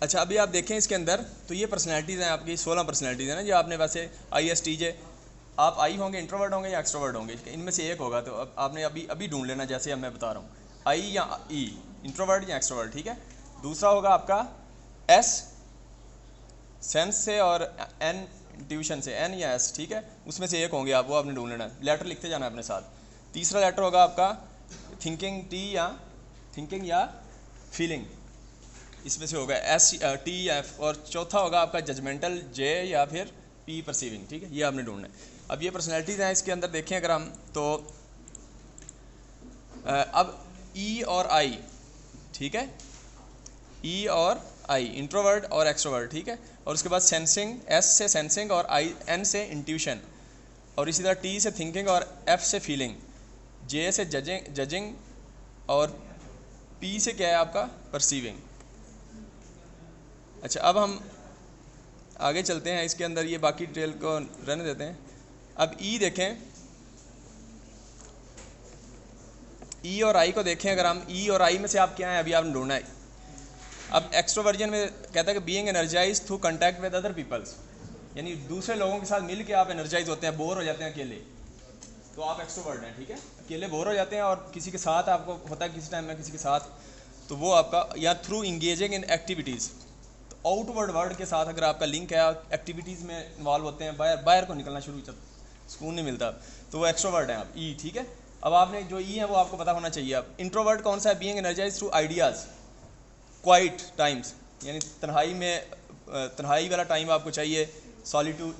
अच्छा अभी आप देखें इसके अंदर तो ये पर्सनैलिटीज़ हैं आपकी 16 पर्सनैलिटीज़ हैं ना जो आपने वैसे ISTJ आप आई होंगे इंट्रोवर्ट होंगे या एक्सट्रोवर्ट होंगे इनमें से एक होगा तो अब आपने अभी अभी ढूंढ लेना जैसे अब मैं बता रहा हूँ आई या ई इंट्रोवर्ट या एक्सट्रोवर्ट ठीक है। दूसरा होगा आपका S सेंस से और N ट्यूशन से N या S ठीक है उसमें से एक होंगे आप वो आपने ढूंढ लेना लेटर लिखते जाना अपने साथ। तीसरा लेटर होगा आपका थिंकिंग या फीलिंग इसमें से होगा S T या F और चौथा होगा आपका जजमेंटल J या फिर P परसीविंग ठीक है ये आपने ढूंढना है। अब ये पर्सनैलिटीज़ हैं इसके अंदर देखें अगर हम तो अब E और I ठीक है E और I इंट्रोवर्ट और एक्सट्रोवर्ट ठीक है और उसके बाद सेंसिंग S से सेंसिंग और N से इंट्यूशन और इसी तरह T से थिंकिंग और F से फीलिंग J से जजिंग और P से क्या है आपका परसीविंग। अच्छा अब हम आगे चलते हैं इसके अंदर ये बाकी डिटेल को रहने देते हैं। अब E देखें E और I को देखें अगर हम E और I में से आप क्या हैं अभी आपने ढूंढना है। अब एक्सट्रोवर्जन में कहता है कि being energise through contact with other peoples यानी दूसरे लोगों के साथ मिल के आप एनर्जाइज होते हैं बोर हो जाते हैं अकेले तो आप एक्सट्रोवर्ट हैं ठीक है। अकेले बोर हो जाते हैं और किसी के साथ आपको होता है किसी टाइम में किसी के साथ तो वो आपका या थ्रू इंगेजिंग इन एक्टिविटीज़ तो आउटवर्ड वर्ल्ड के साथ अगर आपका लिंक है एक्टिविटीज़ में इन्वॉल्व होते हैं बाहर को निकलना शुरू सुकून नहीं मिलता तो वो एक्सट्रोवर्ट हैं आप ई ठीक है। अब आपने जो ई है वो आपको पता होना चाहिए। अब इंट्रोवर्ट कौन सा है being energise through ideas quiet times यानी तन्हाई वाला टाइम आपको चाहिए सॉलिट्यूड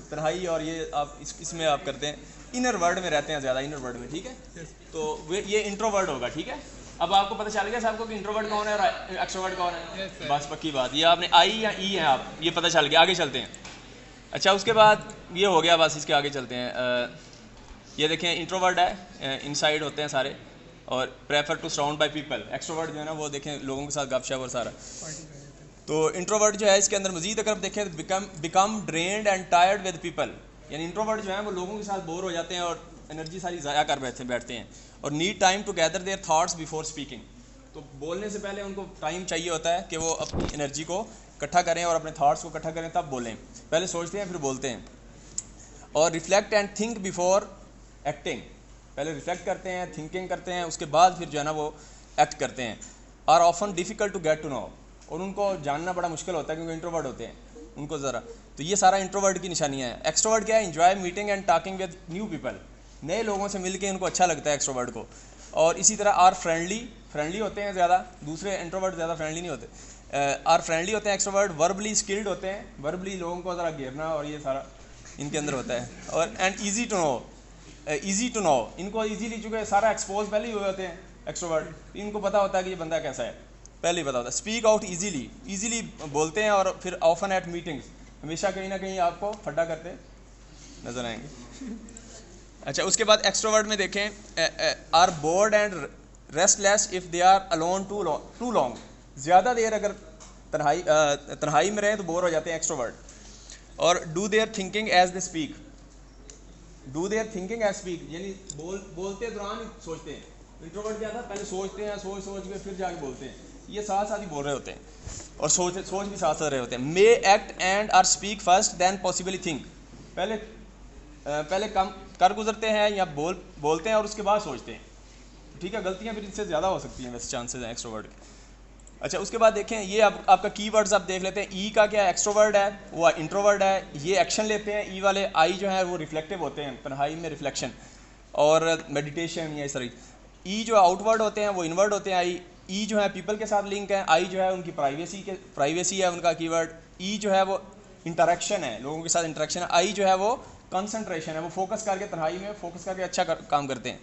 तन्हाई और ये आप इसमें आप करते हैं इनर वर्ल्ड में रहते हैं ज़्यादा इनर वर्ल्ड में ठीक है तो ये इंट्रोवर्ट होगा ठीक है। अब आपको पता चल गया सबको कि इंट्रोवर्ट कौन है और एक्सट्रोवर्ट कौन है बस पक्की बात ये आपने आई या ई है आप ये पता चल गया आगे चलते हैं। अच्छा उसके बाद ये हो गया बस इसके आगे चलते हैं। ये देखें इंट्रोवर्ट है इनसाइड होते हैं सारे और prefer to surround by people. Extrovert जो है ना वो देखें लोगों के साथ गपशप और सारा। तो इंट्रोवर्ट जो है इसके अंदर मजीद अगर देखें तो become drained and tired with people यानी इंट्रोवर्ट जो है वो लोगों के साथ बोर हो जाते हैं और एनर्जी सारी ज़ाया कर बैठते हैं और need time to gather their thoughts before speaking तो बोलने से पहले उनको टाइम चाहिए होता है कि वो अपनी एनर्जी को इकट्ठा करें और अपने थाट्स को इकट्ठा करें तब बोलें। पहले सोचते हैं फिर बोलते हैं। और reflect and think before acting पहले रिफ्लेक्ट करते हैं थिंकिंग करते हैं उसके बाद फिर जो है ना वो एक्ट करते हैं। Are often difficult to get to know और उनको जानना बड़ा मुश्किल होता है क्योंकि इंट्रोवर्ट होते हैं उनको ज़रा तो ये सारा इंट्रोवर्ट की निशानियाँ हैं। एक्सट्रोवर्ट क्या है enjoy meeting and talking with new people नए लोगों से मिल के उनको अच्छा लगता है एक्सट्रोवर्ट को। और इसी तरह आर फ्रेंडली होते हैं ज़्यादा दूसरे इंट्रोवर्ट ज़्यादा फ्रेंडली नहीं होते। आर फ्रेंडली होते हैं एक्सट्रोवर्ट वर्बली स्किल्ड होते हैं वर्बली लोगों को ज़रा घेरना और ये सारा इनके अंदर होता है। और एंड ईजी टू नो इनको ईजीली चूँकि सारा एक्सपोज पहले ही हुए होते हैं एक्सट्रोवर्ट इनको पता होता है कि ये बंदा कैसा है पहले ही पता होता है। स्पीक आउट ईजीली बोलते हैं और फिर ऑफन एट मीटिंग्स हमेशा कहीं ना कहीं आपको फड्डा करते नजर आएंगे। अच्छा उसके बाद एक्सट्रोवर्ट में देखें are bored and restless if they are alone too long ज़्यादा देर अगर तन्हाई में रहें तो बोर हो जाते हैं एक्सट्रोवर्ट। और do their thinking as they speak यानी बोलते दौरान सोचते हैं। इंट्रोवर्ट क्या था पहले सोचते हैं सोच के फिर जाके बोलते हैं ये साथ साथ ही बोल रहे होते हैं और सोच भी साथ साथ रहे होते हैं। May act and are speak first then possibly think पहले काम कर गुजरते हैं या बोलते हैं और उसके बाद सोचते हैं ठीक है। गलतियाँ फिर इससे ज़्यादा हो सकती हैं वैसे चांसेस हैं एक्सट्रोवर्ट के। अच्छा उसके बाद देखें ये आपका कीवर्ड्स आप देख लेते हैं। ई का क्या है एक्सट्रोवर्ट है वो इंट्रोवर्ट है ये एक्शन लेते हैं ई वाले। आई जो है वो रिफ्लेक्टिव होते हैं तन्हाई में रिफ्लेक्शन और मेडिटेशन या इस तरह। ई जो आउटवर्ड होते हैं वो इनवर्ड होते हैं आई। ई जो है पीपल के साथ लिंक है। आई जो है उनकी प्राइवेसी है उनका कीवर्ड। ई जो है वो इंटरेक्शन है लोगों के साथ इंटरेक्शन है। आई जो है वो कंसंट्रेशन है वो फोकस करके तन्हाई में फोकस करके अच्छा काम करते हैं।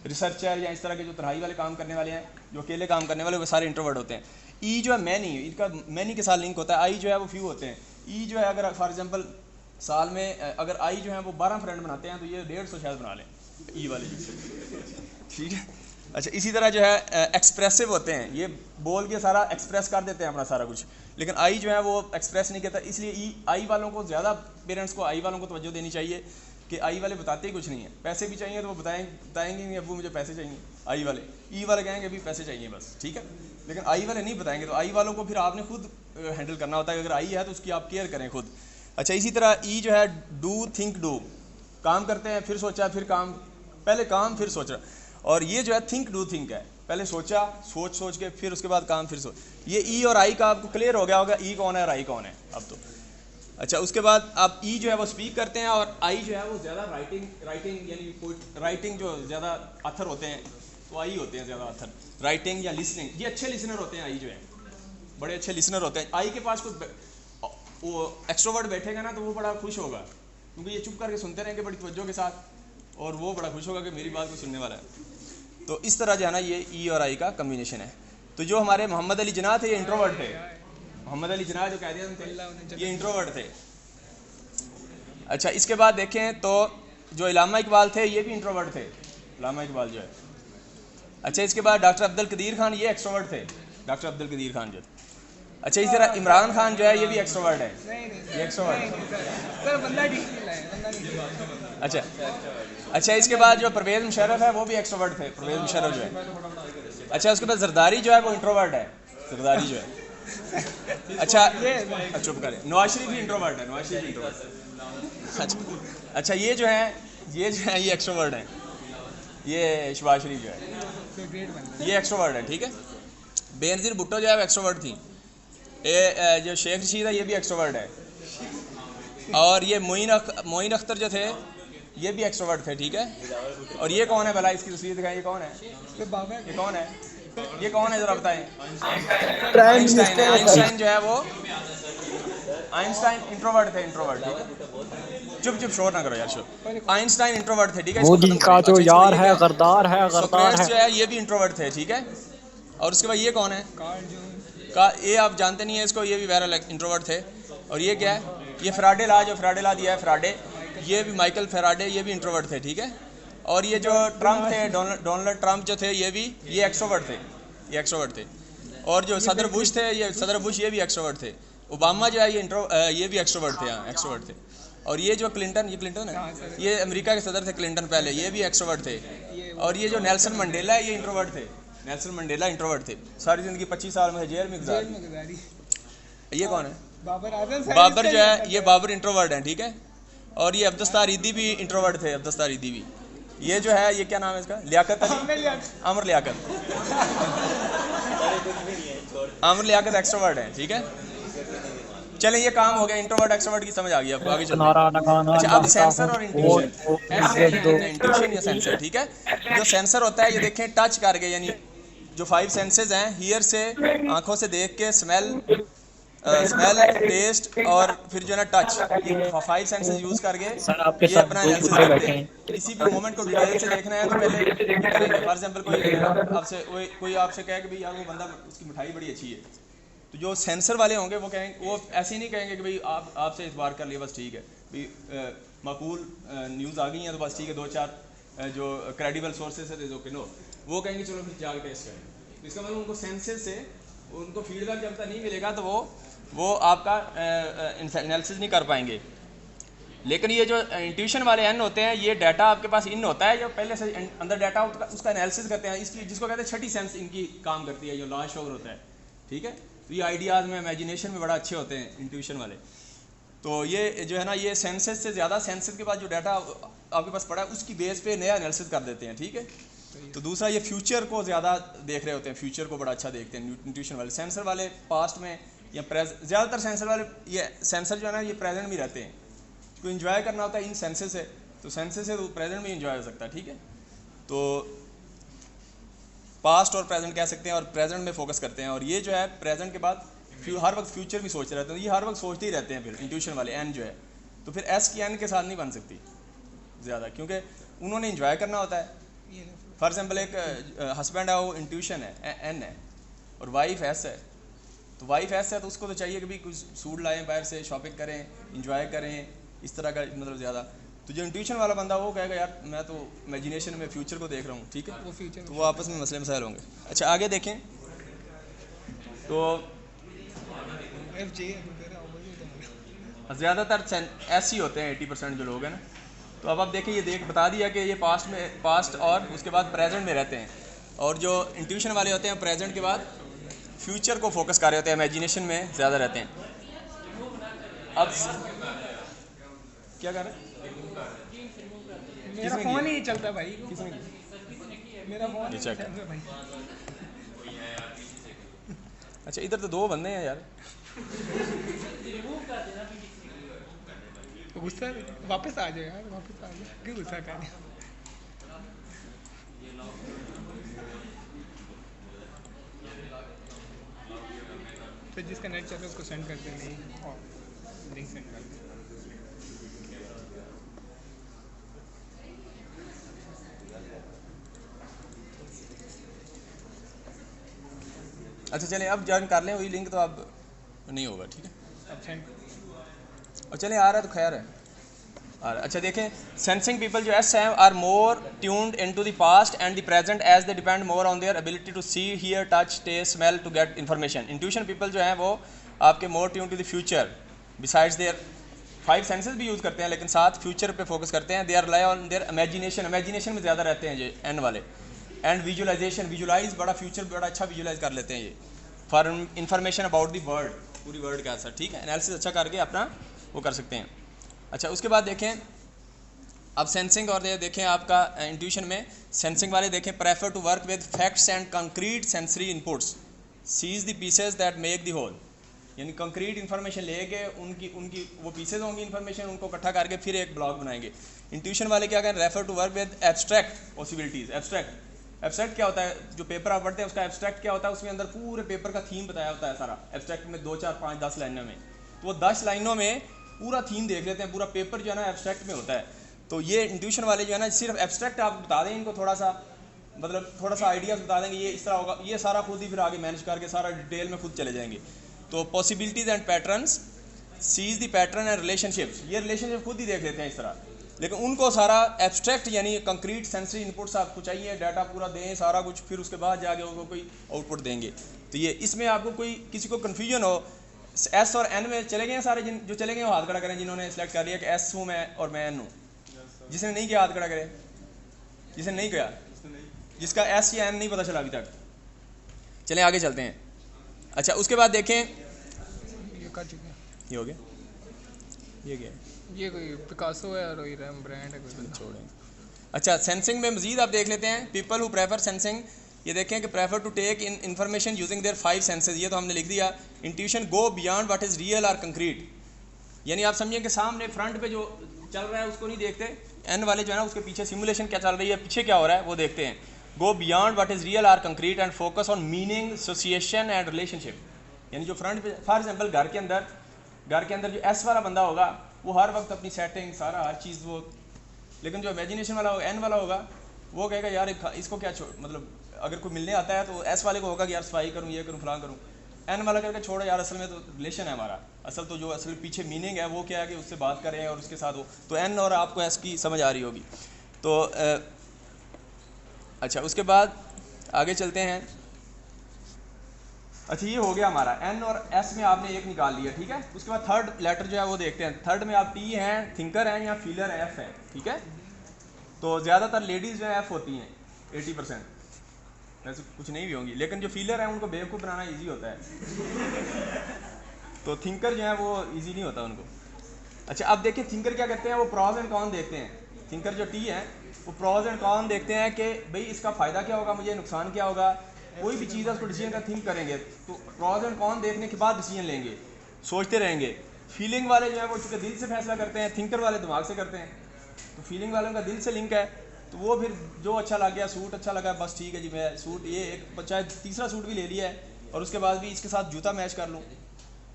रिसर्चर या इस तरह के जो तन्हाई वाले काम करने वाले हैं जो अकेले काम करने वाले वो सारे इंट्रोवर्ट होते हैं। ई जो है मैनी इनका मैनी के साथ लिंक होता है। आई जो है वो फ्यू होते हैं। ई जो है अगर फॉर एग्जांपल साल में अगर आई जो है वो 12 फ्रेंड बनाते हैं तो ये 150 शायद बना लें ई वाले ठीक है। अच्छा इसी तरह जो है एक्सप्रेसिव होते हैं ये बोल के सारा एक्सप्रेस कर देते हैं अपना सारा कुछ लेकिन आई जो है वो एक्सप्रेस नहीं करता इसलिए आई वालों को ज़्यादा पेरेंट्स को आई वालों को तवज्जो देनी चाहिए कि आई वाले बताते ही कुछ नहीं है। पैसे भी चाहिए तो वो बताएंगे नहीं अब्बू मुझे पैसे चाहिए, आई वाले। ई वाले कहेंगे भी पैसे चाहिए बस, ठीक है, लेकिन आई वाले नहीं बताएंगे। तो आई वालों को फिर आपने खुद हैंडल करना होता है। अगर आई है तो उसकी आप केयर करें खुद। अच्छा, इसी तरह ई जो है डू थिंक डू, काम करते हैं फिर सोचा फिर काम, पहले काम फिर सोचा। और ये जो है थिंक डू थिंक है, पहले सोचा, सोच के फिर उसके बाद काम फिर सोच। ये ई और आई का आपको क्लियर हो गया होगा, ई कौन है और आई कौन है अब तो। अच्छा, उसके बाद आप ई जो है वो स्पीक करते हैं और आई जो है वो ज़्यादा राइटिंग यानी राइटिंग जो ज़्यादा अथर होते हैं तो आई होते हैं ज़्यादा अथर, राइटिंग या लिसनिंग, ये अच्छे लिसनर होते हैं। आई जो है बड़े अच्छे लिसनर होते हैं। आई के पास कोई वो एक्सट्रोवर्ट बैठेगा ना तो वो बड़ा खुश होगा, क्योंकि ये चुप करके सुनते रहेंगे बड़ी तवज्जो के साथ, और वो बड़ा खुश होगा कि मेरी बात को सुनने वाला है। तो इस तरह जो है ना ये ई और आई का कम्बिनेशन है। तो जो हमारे मोहम्मद अली जिन्ना थे ये इंट्रोवर्ट थे। मोहम्मद अली जिन्ना जो कायदे थे ये इंट्रोवर्ट थे। अच्छा, इसके बाद देखें तो जो इलामा इकबाल थे ये भी इंट्रोवर्ट थे, इलामा इकबाल जो है। अच्छा, इसके बाद डॉक्टर अब्दुल कदीर खान ये एक्सट्रोवर्ट थे, डॉक्टर अब्दुल कदीर खान जो। अच्छा, इस तरह इमरान खान जो है ये भी एक्सट्रोवर्ट है, ये एक्सट्रोवर्ट। अच्छा, इसके बाद जो परवेज़ मुशर्रफ है वो भी एक्सट्रोवर्ट थे, परवेज़ मुशर्रफ जो है। अच्छा, उसके बाद जरदारी जो है वो इंट्रोवर्ट है, जरदारी जो है। अच्छा, चुप करें, नवाज शरीफ भी इंट्रोवर्ट है, नवाज शरीफ इंट्रोवर्ट। अच्छा, ये जो है ये एक्सट्रोवर्ट है, ये शहबाज शरीफ जो है ये एक्सट्रोवर्ट है, ठीक है। बेनज़ीर भुट्टो जो है वो एक्सट्रोवर्ट थी। ये जो शेख रशीद है ये भी एक्सट्रोवर्ट है। और ये मोइन अख्तर जो थे ये भी एक्सट्रोवर्ट थे, ठीक है। और ये कौन है भला, इसकी तस्वीर दिखाएं, ये कौन है, ये कौन है, ये कौन है ज़रा बताएं। आइंस्टाइन जो है वो, आइंस्टाइन इंट्रोवर्ट थे, इंट्रोवर्ट, ठीक है। चुप शोर ना करो यार, शोर। आइंस्टाइन इंट्रोवर्ट थे, ठीक है। मोदी का जो यार है गद्दार है, गद्दार है जो है ये भी इंट्रोवर्ट थे, ठीक है। और उसके बाद ये कौन है, ये आप जानते नहीं है इसको, ये भी वायरल इंट्रोवर्ट थे। और ये क्या है, ये फराडे ला, जो फराडे ला दिया है फराडे, ये भी माइकल फराडे, ये भी इंट्रोवर्ट थे, ठीक है। और ये जो ट्रम्प थे, डोनाल्ड ट्रम्प जो थे ये एक्सट्रोवर्ट थे, ये एक्सट्रोवर्ट थे। और जो सदर बुश थे, ये सदर बुश ये भी एक्सट्रोवर्ट थे। ओबामा जो है ये भी एक्सट्रोवर्ट थे, हाँ एक्सट्रोवर्ट थे। और ये जो क्लिंटन है, ये अमेरिका के सदर थे क्लिंटन पहले, ये भी एक्सट्रोवर्ट थे। और ये जो नेल्सन मंडेला है ये इंट्रोवर्ट थे, नेल्सन मंडेला इंट्रोवर्ट थे, सारी ज़िंदगी 25 साल में जेल में गुजारी। ये कौन है, बाबर जो है, ये बाबर इंट्रोवर्ट हैं, ठीक है। और ये अब्दुस्तार ईदी भी इंट्रोवर्ट थे, अब्दुस्तार ईदी भी। ये जो है ये क्या नाम है इसका, लियाकत अली, आमिर लियाकत, आमिर लियाकत एक्सट्रोवर्ट है, ठीक है। चलें, ये काम हो गया, इंट्रोवर्ट एक्सट्रोवर्ट की समझ आ गई आपको, आगे चलते। अच्छा, अब सेंसर और इंट्यूशन या सेंसर, ठीक है। जो सेंसर होता है ये देखें टच करके, यानी जो 5 सेंसेस हैं, हियर से आंखों से देख के, स्मेल, टेस्ट और फिर जो है ना टच, ये 5 सेंसेस यूज करके ये अपना एनालिसिस करते हैं। किसी भी मोमेंट को डिटेल से देखना है तो पहले करेंगे। फॉर एग्जांपल कोई आपसे कहे कि भाई यार वो बंदा, उसकी मिठाई बड़ी अच्छी है, तो जो सेंसर वाले होंगे वो कहेंगे, वो ऐसे ही नहीं कहेंगे कि भाई आपसे इस बार कर लिया बस ठीक है, भाई माकूल न्यूज़ आ गई हैं तो बस ठीक है, 2-4 जो क्रेडिबल सोर्सेज है जो किनो, वो कहेंगे चलो फिर जाकर टेस्ट करें। तो इसका मतलब उनको सेंसेस से उनको फीडबैक जब तक नहीं मिलेगा तो वो आपका एनालिसिस नहीं कर पाएंगे। लेकिन ये जो इंट्यूशन वाले एन होते हैं, ये डाटा आपके पास इन होता है, जो पहले से अंदर डाटा उसका एनालिसिस करते हैं, इसकी जिसको कहते हैं छठी सेंस इनकी काम करती है, जो लास्ट शोर होता है, ठीक है। तो ये आइडियाज़ में, इमेजिनेशन में बड़ा अच्छे होते हैं इंट्यूशन वाले। तो ये जो है ना, ये सेंसेस से ज़्यादा, सेंसेस के बाद जो डाटा आपके पास पड़ा है उसकी बेस पे नया एनालिसिस कर देते हैं, ठीक है। तो दूसरा, ये फ्यूचर को ज़्यादा देख रहे होते हैं, फ्यूचर को बड़ा अच्छा देखते हैं इंट्यूशन वाले। सेंसर वाले पास्ट में या ज़्यादातर सेंसर वाले, ये सेंसर जो है ना ये प्रेजेंट में रहते हैं, को इन्जॉय करना होता है इन सेंसेस से, तो सेंसेस से तो प्रेजेंट में इन्जॉय हो सकता है, ठीक है। तो पास्ट और प्रेजेंट कह सकते हैं, और प्रेजेंट में फोकस करते हैं। और ये जो है प्रेजेंट के बाद हर वक्त फ्यूचर भी सोचते रहते हैं, ये हर वक्त सोचते ही रहते हैं। फिर इंट्यूशन वाले एन जो है, तो फिर एस की एन के साथ नहीं बन सकती ज़्यादा, क्योंकि उन्होंने इन्जॉय करना होता है। फॉर एग्जाम्पल एक हस्बैंड है, वो इंट्यूशन है, एन है, और वाइफ एस है। तो वाइफ एस है तो उसको तो चाहिए कि भाई कुछ सूट लाएं बाहर से, शॉपिंग करें, इंजॉय करें, इस तरह का मतलब ज़्यादा। तो जो इंट्यूशन वाला बंदा वो कहेगा यार मैं तो इमेजिनेशन में फ्यूचर को देख रहा हूँ, ठीक है। तो वो आपस में मसले मसाइल होंगे। अच्छा, आगे देखें तो ज़्यादातर ऐसे ही होते हैं, 80% जो लोग हैं ना, तो अब आप देखें, ये बता दिया कि ये पास्ट और उसके बाद प्रेजेंट में रहते हैं, और जो इंट्यूशन वाले होते हैं प्रेजेंट के बाद फ्यूचर को फोकस कर रहे होते हैं, इमेजिनेशन में ज़्यादा रहते हैं। अब क्या कर रहे हैं? मेरा फोन ही चलता भाई, किसने? मेरा फोन ही चेक। चलता भाई। अच्छा, इधर तो 2 बंदे हैं यार। गुस्सा वापस आ जाओ यार, वापस आ जाओ, क्यों गुस्सा कर रहे हो? तो जिसका नेट चल रहा है उसको सेंड कर दें, नहीं और लिंक सेंड कर दें। अच्छा चलें, अब ज्वाइन कर लें वही लिंक, तो अब नहीं होगा, ठीक है। अब सेंड और चलें, आ रहा है तो खैर है। और अच्छा देखें, सेंसिंग पीपल जो एस हैं are more tuned into the past and the present as they depend more on their ability to see, hear, touch, taste, smell to get information. Intuition people जो हैं वो आपके more tune to the future, besides their 5 senses भी use करते हैं, लेकिन साथ future पे फोकस करते हैं। They are rely on their imagination में ज़्यादा रहते हैं ये एन वाले। एंड विजुअलाइजेशन, विजुअलाइज बड़ा फ्यूचर बड़ा अच्छा विजुअलाइज कर लेते हैं ये, for information about the world, पूरी वर्ल्ड का असर, ठीक है। एनालिसिस अच्छा करके अपना वो कर सकते हैं। अच्छा, उसके बाद देखें अब सेंसिंग, और देखें आपका इंट्यूशन में सेंसिंग वाले देखें, prefer to work with facts and concrete sensory inputs, sees the pieces that make the whole. यानी कंक्रीट इन्फॉर्मेशन लेके उनकी वो पीसेज होंगी इन्फॉर्मेशन, उनको इकट्ठा करके फिर एक ब्लॉग बनाएंगे। इंट्यूशन वाले क्या करें, refer to work with abstract possibilities. Abstract क्या होता है, जो पेपर आप पढ़ते हैं उसका एब्स्ट्रैक्ट क्या होता है, उसमें अंदर पूरे पेपर का थीम बताया होता है सारा। एब्स्ट्रैक्ट में 2, 4, 5, 10 लाइनों में, तो वो 10 लाइनों में पूरा थीम देख लेते हैं, पूरा पेपर जो है ना एब्स्ट्रैक्ट में होता है। तो ये इंट्यूशन वाले जो है ना सिर्फ एब्स्ट्रैक्ट आप बता दें इनको, थोड़ा सा आइडियाज़ बता देंगे, ये इस तरह होगा, ये सारा खुद ही फिर आगे मैनेज करके सारा डिटेल में खुद चले जाएंगे। तो possibilities and patterns, sees the pattern and relationships, ये रिलेशनशिप खुद ही देख लेते हैं इस तरह। लेकिन उनको सारा एब्स्ट्रैक्ट यानी कंक्रीट सेंसरी इनपुट्स आपको चाहिए, डाटा पूरा दें सारा कुछ, फिर उसके बाद जाके उनको कोई आउटपुट देंगे। तो ये इसमें आपको कोई किसी को कन्फ्यूजन हो, एस और एन में चले गए हैं सारे, जो चले गए वो हाथ खड़ा करें, जिन्होंने सेलेक्ट कर लिया कि एस हूँ मैं और मैं एन हूँ। जिसने नहीं किया हाथ खड़ा करे, जिसने नहीं किया, जिसका एस या एन नहीं पता चला अभी तक। चलें आगे चलते हैं। अच्छा, उसके बाद देखें, ये कर चुके हैं, ये हो गया, ये क्या है, ये कोई पिकासो है और कोई रैम ब्रांड है कोई। छोड़ें। अच्छा, सेंसिंग में मजीद आप देख लेते हैं, पीपल हु प्रेफर सेंसिंग, ये देखें कि prefer to take in information using their 5 senses, ये तो हमने लिख दिया। Intuition go beyond what is real और कंक्रीट, यानी आप समझें कि सामने फ्रंट पे जो चल रहा है उसको नहीं देखते, एन वाले जो है ना उसके पीछे सिमुलेशन क्या चल रही है, पीछे क्या हो रहा है वो देखते हैं। Go beyond what is real और concrete and focus on meaning, association and relationship. यानी जो फ्रंट पे, फॉर एग्जाम्पल घर के अंदर जो एस वाला बंदा होगा वो हर वक्त अपनी सेटिंग सारा हर चीज़ वो, लेकिन जो इमेजिनेशन वाला होगा, एन वाला होगा, वो कहेगा यार इसको क्या मतलब अगर कोई मिलने आता है तो एस वाले को होगा कि यार सफाई करूँ, ये करूँ, फलां करूँ। एन वाला करके छोड़ो यार, असल में तो रिलेशन है हमारा, असल तो जो असल पीछे मीनिंग है वो क्या है कि उससे बात करें और उसके साथ वो, तो एन और आपको एस की समझ आ रही होगी। तो अच्छा, उसके बाद आगे चलते हैं। अच्छा, ये हो गया हमारा एन और एस में आपने एक निकाल लिया, ठीक है। उसके बाद थर्ड लेटर जो है वो देखते हैं। थर्ड में आप टी हैं, थिंकर हैं या फीलर है, एफ है, ठीक है। तो ज़्यादातर लेडीज़ जो है एफ होती हैं 80%, वैसे कुछ नहीं भी होंगी, लेकिन जो फीलर हैं उनको बेवकूफ़ बनाना इजी होता है तो थिंकर जो है वो इजी नहीं होता उनको। अच्छा, अब देखिए थिंकर क्या करते हैं, वो प्रॉज एंड कॉन देखते हैं। थिंकर जो टी है वो प्रॉज एंड कॉन देखते हैं कि भाई इसका फ़ायदा क्या होगा, मुझे नुकसान क्या होगा, कोई भी चीज़ है उसको डिसीजन का थिंक करेंगे, तो प्रॉज एंड कॉन देखने के बाद डिसीजन लेंगे, सोचते रहेंगे। फीलिंग वाले जो है वो चूँकि दिल से फैसला करते हैं, थिंकर वाले दिमाग से करते हैं। तो फीलिंग वालों का दिल से लिंक है, तो वो फिर जो अच्छा लग गया, सूट अच्छा लगा, बस ठीक है जी मैं सूट ये एक चाहे तीसरा सूट भी ले लिया है और उसके बाद भी इसके साथ जूता मैच कर लूँ,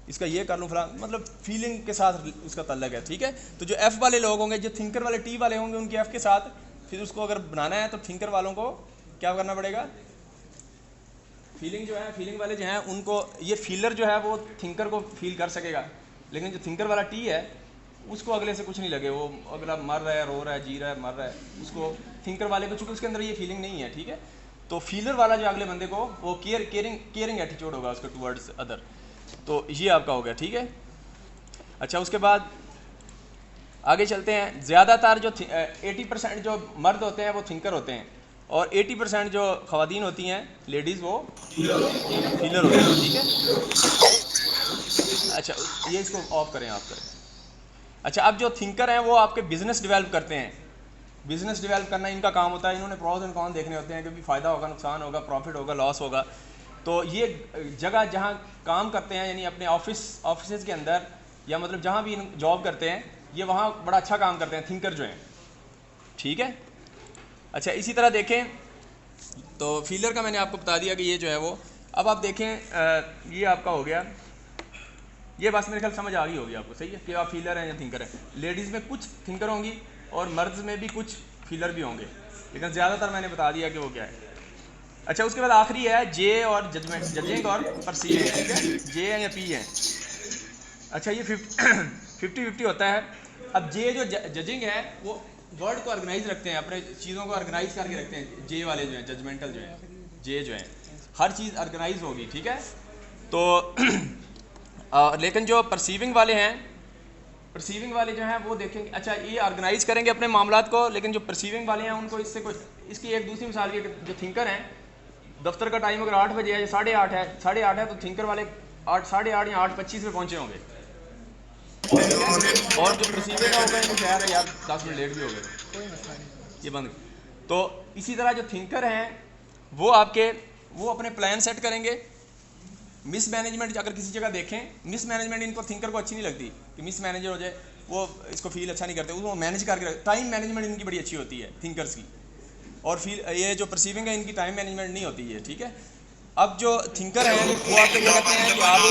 इसका ये कर लूँ फलां, मतलब फीलिंग के साथ उसका तल्लक है, ठीक है। तो जो एफ़ वाले लोग होंगे, जो थिंकर वाले टी वाले होंगे, उनकी एफ़ के साथ फिर उसको अगर बनाना है तो थिंकर वालों को क्या करना पड़ेगा, फीलिंग जो है, फीलिंग वाले जो हैं उनको, ये फीलर जो है वो थिंकर को फील कर सकेगा, लेकिन जो थिंकर वाला टी है उसको अगले से कुछ नहीं लगे, वो अगला मर रहा है, रो रहा है, जी रहा है, मर रहा है, उसको थिंकर वाले को चूँकि उसके अंदर ये फीलिंग नहीं है, ठीक है। तो फीलर वाला जो अगले बंदे को वो केयरिंग एटीट्यूड होगा उसका टुवर्ड्स अदर। तो ये आपका हो गया, ठीक है। अच्छा, उसके बाद आगे चलते हैं। ज़्यादातर जो 80% जो मर्द होते हैं वो थिंकर होते हैं, और 80% जो ख़वातीन होती हैं लेडीज़ वो फीलर होती हैं, ठीक है। अच्छा, ये इसको ऑफ करें, आप करें। अच्छा, अब जो थिंकर हैं वो आपके बिज़नेस डेवलप करते हैं। बिज़नेस डेवलप करना इनका काम होता है। इन्होंने प्रॉज एंड कॉन देखने होते हैं कि भी फ़ायदा होगा, नुकसान होगा, प्रॉफिट होगा, लॉस होगा। तो ये जगह जहाँ काम करते हैं, यानी अपने ऑफिस के अंदर, या मतलब जहाँ भी जॉब करते हैं, ये वहाँ बड़ा अच्छा काम करते हैं थिंकर जो हैं, ठीक है। अच्छा, इसी तरह देखें तो फीलर का मैंने आपको बता दिया कि ये जो है वो। अब आप देखें ये आपका हो गया, ये बस मेरे ख्याल समझ आ गई होगी आपको, सही है, कि आप फीलर हैं या थिंकर हैं। लेडीज़ में कुछ थिंकर होंगी और मर्द में भी कुछ फीलर भी होंगे, लेकिन ज़्यादातर मैंने बता दिया कि वो क्या है। अच्छा, उसके बाद आखिरी है जे और जजिंग और परसीविंग, ठीक है, जे या पी है। अच्छा, ये 50-50 होता है। अब जे जो जजिंग है वो वर्ड को ऑर्गेनाइज रखते हैं, अपने चीज़ों को ऑर्गेनाइज करके रखते हैं। जे वाले जो हैं, जजमेंटल जो हैं, जे जो हैं, हर चीज़ ऑर्गेनाइज होगी, ठीक है। तो लेकिन जो परसीविंग वाले हैं, परसीविंग वाले जो हैं वो देखेंगे, अच्छा ये ऑर्गेनाइज करेंगे अपने मामलात को, लेकिन जो परसीविंग वाले हैं उनको इससे कुछ, इसकी एक दूसरी मिसाल ये, जो थिंकर हैं, दफ्तर का टाइम अगर 8 बजे है या 8:30 है, 8:30 है, तो थिंकर वाले 8:30 या 8:25 में पहुंचे होंगे, और जो परसीविंग का होगा इनको शायद यार 10 मिनट लेट भी हो गए, ये बंद। तो इसी तरह जो थिंकर हैं वो आपके, वो अपने प्लान सेट करेंगे। मिस मैनेजमेंट अगर किसी जगह देखें, मिस मैनेजमेंट इनको थिंकर को अच्छी नहीं लगती कि मिस मैनेजर हो जाए, वो इसको फील अच्छा नहीं करते, उसको मैनेज करके। टाइम मैनेजमेंट इनकी बड़ी अच्छी होती है थिंकर्स की, और फील ये जो परसीविंग है इनकी टाइम मैनेजमेंट नहीं होती है, ठीक है। अब जो थिंकर हैं वो आपको क्या कहते हैं कि आपको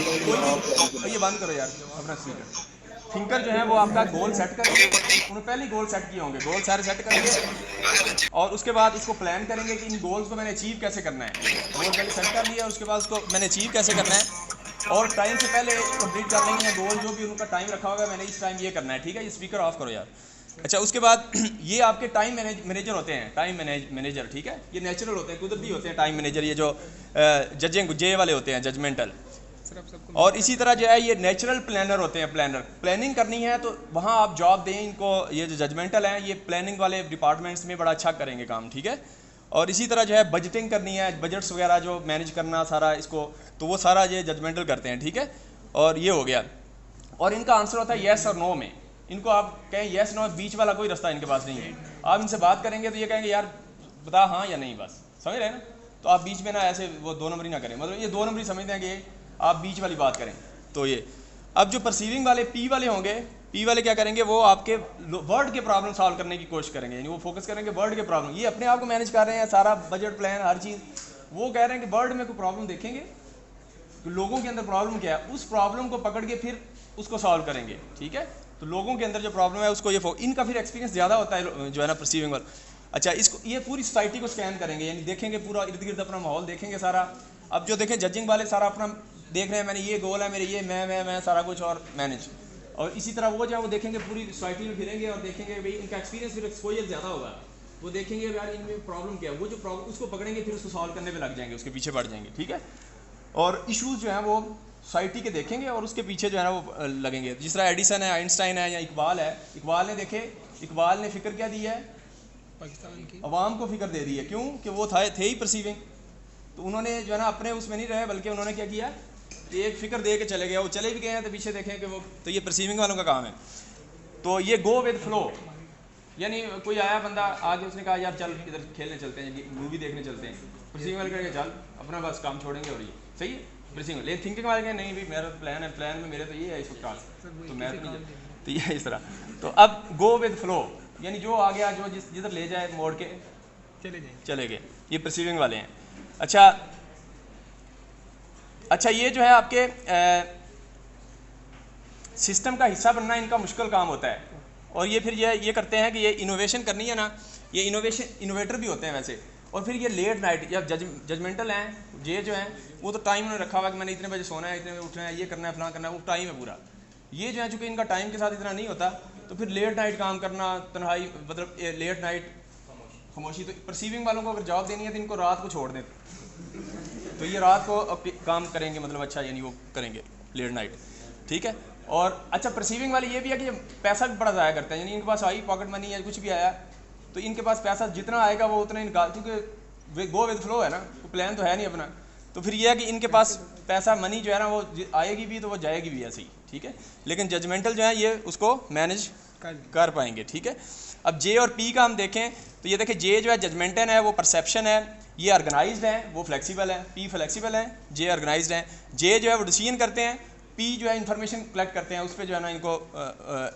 कोई भी, ये बंद करो यार अपना स्पीकर। थिंकर जो है वो आपका गोल सेट करेंगे, उन्होंने पहले ही गोल सेट किए होंगे, गोल सारे सेट करेंगे, और उसके बाद इसको प्लान करेंगे कि इन गोल्स को मैंने अचीव कैसे करना है। गोल पहले सेट कर लिया, उसके बाद उसको मैंने अचीव कैसे करना है, और टाइम से पहले कंप्लीट कर लेंगे, या गोल जो भी उनका टाइम रखा होगा मैंने इस टाइम ये करना है, ठीक है। ये स्पीकर ऑफ करो यार। अच्छा, उसके बाद ये आपके टाइम मैनेजर होते हैं, टाइम मैनेजर, ठीक है। ये नेचुरल होते हैं, कुदरती होते हैं टाइम मैनेजर। ये जो जजिंग जे वाले होते हैं, जजमेंटल। और इसी तरह जो है ये नेचुरल प्लानर होते हैं। प्लानर, प्लानिंग करनी है तो वहाँ आप जॉब दें इनको। ये जो जजमेंटल हैं ये प्लानिंग वाले डिपार्टमेंट्स में बड़ा अच्छा करेंगे काम, ठीक है। और इसी तरह जो है बजटिंग करनी है, बजट्स वगैरह जो मैनेज करना सारा इसको, तो वो सारा ये जजमेंटल करते हैं, ठीक है। और ये हो गया, और इनका आंसर होता है येस और नो में। इनको आप कहें येस नो, बीच वाला कोई रास्ता इनके पास नहीं है। आप इनसे बात करेंगे तो ये कहेंगे यार बता हाँ या नहीं, बस समझ रहे हैं ना। तो आप बीच में ना ऐसे वो 2 नंबरी ना करें, मतलब ये 2 नंबरी समझते हैं कि आप बीच वाली बात करें। तो ये अब जो परसीविंग वाले पी वाले होंगे, पी वाले क्या करेंगे, वो आपके वर्ड के प्रॉब्लम सॉल्व करने की कोशिश करेंगे, यानी वो फोकस करेंगे वर्ड के प्रॉब्लम। ये अपने आप को मैनेज कर रहे हैं, सारा बजट प्लान हर चीज़, वो कह रहे हैं कि वर्ड में कोई प्रॉब्लम देखेंगे, लोगों के अंदर प्रॉब्लम क्या है, उस प्रॉब्लम को पकड़ के फिर उसको सॉल्व करेंगे, ठीक है। तो लोगों के अंदर जो प्रॉब्लम है उसको ये इनका फिर एक्सपीरियंस ज़्यादा होता है जो है ना परसीविंग वाला। अच्छा, इसको ये पूरी सोसाइटी को स्कैन करेंगे, यानी देखेंगे पूरा इर्द गिर्द अपना माहौल देखेंगे सारा। अब जो देखें जजिंग वाले सारा अपना देख रहे हैं, मैंने ये गोल है मेरे, ये मैं सारा कुछ और मैनेज। और इसी तरह वो जो है वो देखेंगे पूरी सोसाइटी में फिरेंगे और देखेंगे भाई इनका एक्सपीरियंस फिर एक्सपोजर ज़्यादा होगा, वो देखेंगे यार इनमें प्रॉब्लम क्या है, वो जो प्रॉब्लम उसको पकड़ेंगे फिर उसको सॉल्व करने पे लग जाएंगे, उसके पीछे बढ़ जाएंगे, ठीक है। और इश्यूज़ जो हैं वो सोसाइटी के देखेंगे और उसके पीछे जो है ना वो लगेंगे। जिस तरह एडिसन है, आइंस्टाइन है, या इकबाल है। इकबाल ने देखे, इकबाल ने फ़िक्र क्या दी है, पाकिस्तान की अवाम को फ़िक्र दे दी है। क्यों कि वो थे ही परसीविंग, तो उन्होंने जो है ना अपने उसमें नहीं रहे, बल्कि उन्होंने क्या किया, एक फ़िक्र दे के चले गए। वो चले भी गए हैं तो पीछे देखें कि वो, तो ये परसीविंग वालों का काम है। तो ये गो विद फ्लो, यानी कोई आया बंदा आगे, उसने कहा यार चल इधर खेलने चलते हैं, मूवी देखने चलते हैं, परसीविंग वाले कहेंगे चल अपना बस काम छोड़ेंगे, और ये सही है परसीविंग। लेकिन थिंकिंग वाले कहेंगे नहीं भाई मेरा प्लान है, प्लान में मेरे तो ये है इस वक्त, तो मैं तो नहीं, तो ये इस तरह। तो अब गो विद फ्लो, यानी जो आ गया, जो जिधर ले जाए मोड़ के चले गए, ये परसीविंग वाले हैं। अच्छा ये जो है आपके सिस्टम का हिस्सा बनना इनका मुश्किल काम होता है। और ये फिर ये करते हैं कि ये इनोवेशन करनी है ना, ये इनोवेटर भी होते हैं वैसे। और फिर ये लेट नाइट या जजमेंटल हैं, ये जो हैं वो तो टाइम उन्होंने रखा हुआ कि मैंने इतने बजे सोना है, इतने बजे उठना है, ये करना है, फलां करना है, वो टाइम है पूरा। ये जो है चूँकि इनका टाइम के साथ इतना नहीं होता, तो फिर लेट नाइट काम करना, तन्हाई, मतलब लेट नाइट खामोशी। तो परसीविंग वालों को अगर जॉब देनी है तो इनको रात को छोड़ दें, तो ये रात को काम करेंगे, मतलब अच्छा यानी वो करेंगे लेट नाइट, ठीक है। और अच्छा परसीविंग वाली ये भी है कि पैसा भी बड़ा ज़ाया करते हैं, यानी इनके पास आई पॉकेट मनी या कुछ भी आया तो इनके पास पैसा जितना आएगा वो उतना ही निकाल, क्योंकि गो विद फ्लो है ना, तो प्लान तो है नहीं अपना, तो फिर ये है कि इनके पास पैसा मनी जो है ना वो आएगी भी तो वो जाएगी भी ऐसे ही, ठीक है। लेकिन जजमेंटल जो है ये उसको मैनेज कर पाएंगे, ठीक है। अब जे और पी का हम देखें तो ये देखें, जे जो है जजमेंटल है, वो परसेप्शन है, ये ऑर्गेनाइज्ड है, वो फ्लेक्सिबल है, पी फ्लेक्सिबल है, जे ऑर्गेनाइज्ड है। जे जो है वो डिसीजन करते हैं, पी जो है इंफॉर्मेशन कलेक्ट करते हैं, उस पर जो है ना इनको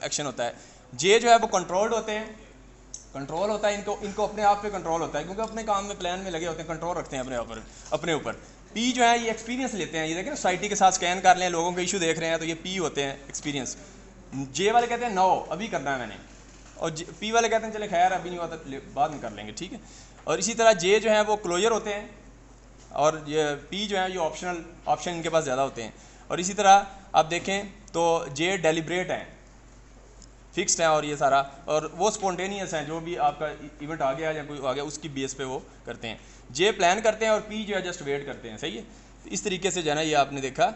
एक्शन होता है। जे जो है वो कंट्रोल्ड होते हैं, कंट्रोल होता है इनको अपने आप पे कंट्रोल होता है, क्योंकि अपने काम में प्लान में लगे होते हैं, कंट्रोल रखते हैं अपने ऊपर। पी जो है ये एक्सपीरियंस लेते हैं, ये देखें सोसाइटी के साथ स्कैन कर लें, लोगों के इशू देख रहे हैं तो ये पी होते हैं एक्सपीरियंस। जे वाले कहते हैं नो अभी करना है मैंने, और पी वाले कहते हैं चले खैर अभी नहीं हुआ तो बाद में कर लेंगे, ठीक है। और इसी तरह जे जो है वो क्लोजर होते हैं, और ये पी जो है ये ऑप्शन इनके पास ज़्यादा होते हैं। और इसी तरह आप देखें तो जे डेलिब्रेट हैं, फिक्स्ड है, और ये सारा, और वो स्पॉन्टेनियस हैं, जो भी आपका इवेंट आ गया या कोई आ गया उसकी बेस पे वो करते हैं। जे प्लान करते हैं और पी जो है जस्ट वेट करते हैं, सही है। तो इस तरीके से जो है ना ये आपने देखा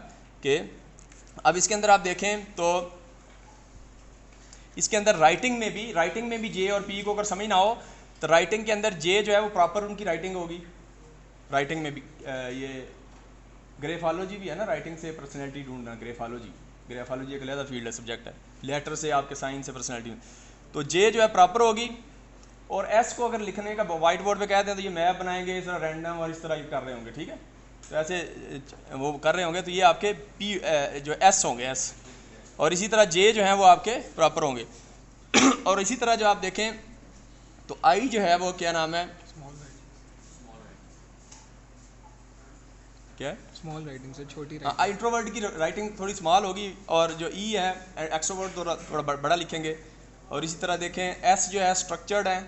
कि अब इसके अंदर आप देखें तो इसके अंदर राइटिंग में भी जे और पी को अगर समझ ना हो तो राइटिंग के अंदर जे जो है वो प्रॉपर उनकी राइटिंग होगी। राइटिंग में भी ये ग्रेफोलॉजी भी है ना, राइटिंग से पर्सनैलिटी ढूंढना, ग्रेफोलॉजी एक अलग फील्ड है, सब्जेक्ट है, लेटर से आपके साइन से पर्सनैलिटी में। तो जे जो है प्रॉपर होगी, और एस को अगर लिखने का वाइट बोर्ड पे कहते हैं तो ये मैप बनाएंगे इस तरह रैंडम और इस तरह कर रहे होंगे, ठीक है, तो ऐसे वो कर रहे होंगे, तो ये आपके पी जो एस होंगे एस, और इसी तरह जे जो है वो आपके प्रॉपर होंगे। और इसी तरह जो आप देखें तो आई जो है वो क्या नाम है, क्या स्मॉल राइटिंग से छोटी इंट्रोवर्ट की राइटिंग थोड़ी स्मॉल होगी, और जो ई है एक्सट्रोवर्ट थोड़ा बड़ा लिखेंगे। और इसी तरह देखें एस जो है स्ट्रक्चर्ड है,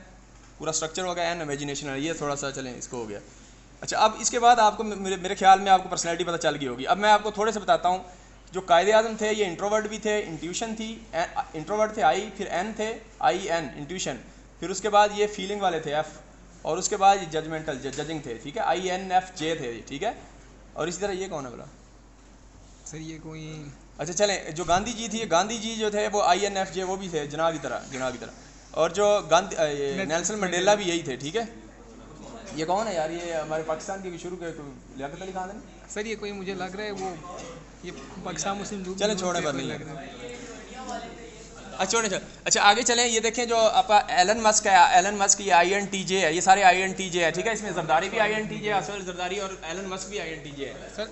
पूरा स्ट्रक्चर होगा, एन इमेजिनेशन है, ये थोड़ा सा चलें इसको हो गया। अच्छा, अब इसके बाद आपको मेरे ख्याल में आपको पर्सनैलिटी पता चल गई होगी। अब मैं आपको थोड़े से बताता हूँ, जो कायदे आज़म थे ये इंट्रोवर्ट भी थे, इंट्यूशन थी, इंट्रोवर्ट थे आई, फिर एन थे, आई एन इंट्यूशन, फिर उसके बाद ये फीलिंग वाले थे एफ, और उसके बाद ये जजमेंटल जजिंग थे, ठीक है, आई एन एफ जे थे, ठीक है। और इसी तरह ये कौन है बोला सर, ये कोई, अच्छा चलें, जो गांधी जी थी, गांधी जी जो थे वो आई एन एफ जे वो भी थे, जनाब की तरह, और जो नेल्सन मंडेला भी यही थे, ठीक है। ये कौन है यार, ये हमारे पाकिस्तान के शुरू के लियाकत अली खान है सर, ये कोई मुझे लग रहा है वो ये पाकिस्तान मुस्लिम लीग, चलें छोड़े पर नहीं लग रहा है। अच्छा आगे चलें, ये देखें जो आपका एलन मस्क है, एलन मस्क ये INTJ है, ये सारे INTJ है, ठीक है। इसमें जरदारी भी INTJ है, असफल जरदारी, और एलन मस्क भी INTJ है सर,